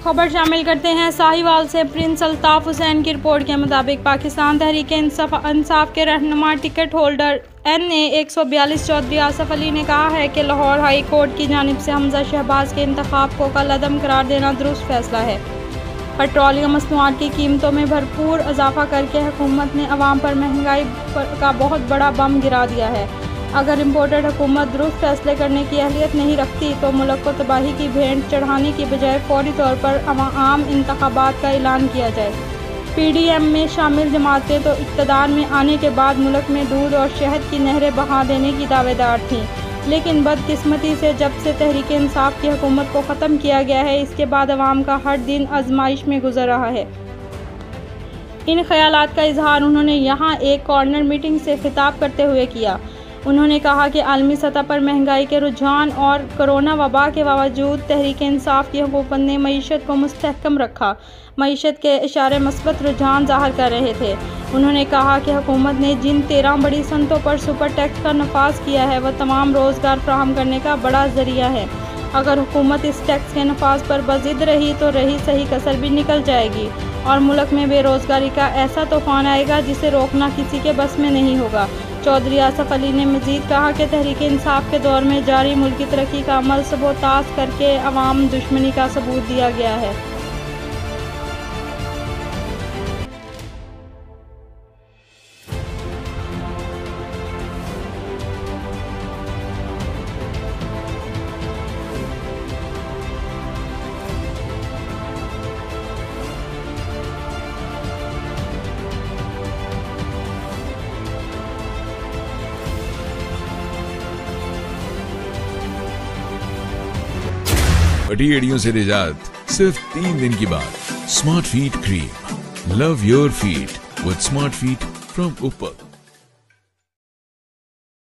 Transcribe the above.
खबर शामिल करते हैं साहिवाल से। प्रिंस अल्ताफ हुसैन की रिपोर्ट के मुताबिक पाकिस्तान तहरीक इंसाफ के रहनुमा ticket holder NA 142 Chaudhry Asif Ali ने कहा है कि लाहौर हाई कोर्ट की जानिब से हमजा शहबाज के इंतखाब को कलअदम करार देना दुरुस्त फैसला है। पेट्रोलियम मसनूआत की कीमतों में भरपूर इजाफा करके हुकूमत ने अवाम पर महंगाई का बहुत बड़ा बम गिरा दिया है। अगर इम्पोर्टेड हुकूमत दुरुस्त फैसले करने की अहलियत नहीं रखती तो मुल्क को तबाही की भेंट चढ़ाने की बजाय फौरी तौर पर आम इंतखाबात का ऐलान किया जाए। PDM में शामिल जमातें तो इक़्तिदार में आने के बाद मुल्क में दूध और शहद की नहरें बहा देने की दावेदार थीं, लेकिन बदकिस्मती से जब से तहरीक इंसाफ की हुकूमत को ख़त्म किया गया है, इसके बाद अवाम का हर दिन आजमाइश में गुजर रहा है। इन ख्यालात का इजहार उन्होंने यहाँ एक कॉर्नर मीटिंग से खिताब करते हुए किया। उन्होंने कहा कि आलमी सतह पर महंगाई के रुझान और कोरोना वबा के बावजूद तहरीक इंसाफ की हुकूमत ने मईशत को मुस्तहकम रखा। मईशत के इशारे मस्बत रुझान ज़ाहिर कर रहे थे। उन्होंने कहा कि हुकूमत ने जिन 13 बड़ी सनतों पर सुपर टैक्स का नफाज किया है वह तमाम रोज़गार फ्राहम करने का बड़ा ज़रिया है। अगर हुकूमत इस टैक्स के नफाज पर बज़िद रही तो रही सही कसर भी निकल जाएगी और मुल्क में बेरोज़गारी का ऐसा तूफ़ान आएगा जिसे रोकना किसी के बस में नहीं होगा। चौधरी आसफ अली ने मज़ीद कहा कि तहरीक इंसाफ के दौर में जारी मुल्की तरक्की का अमल सबोताज करके अवाम दुश्मनी का सबूत दिया गया है। फटी एड़ियों से निजात सिर्फ 3 दिन की बात। Smart feet cream, love your feet with smart feet from ऊपर।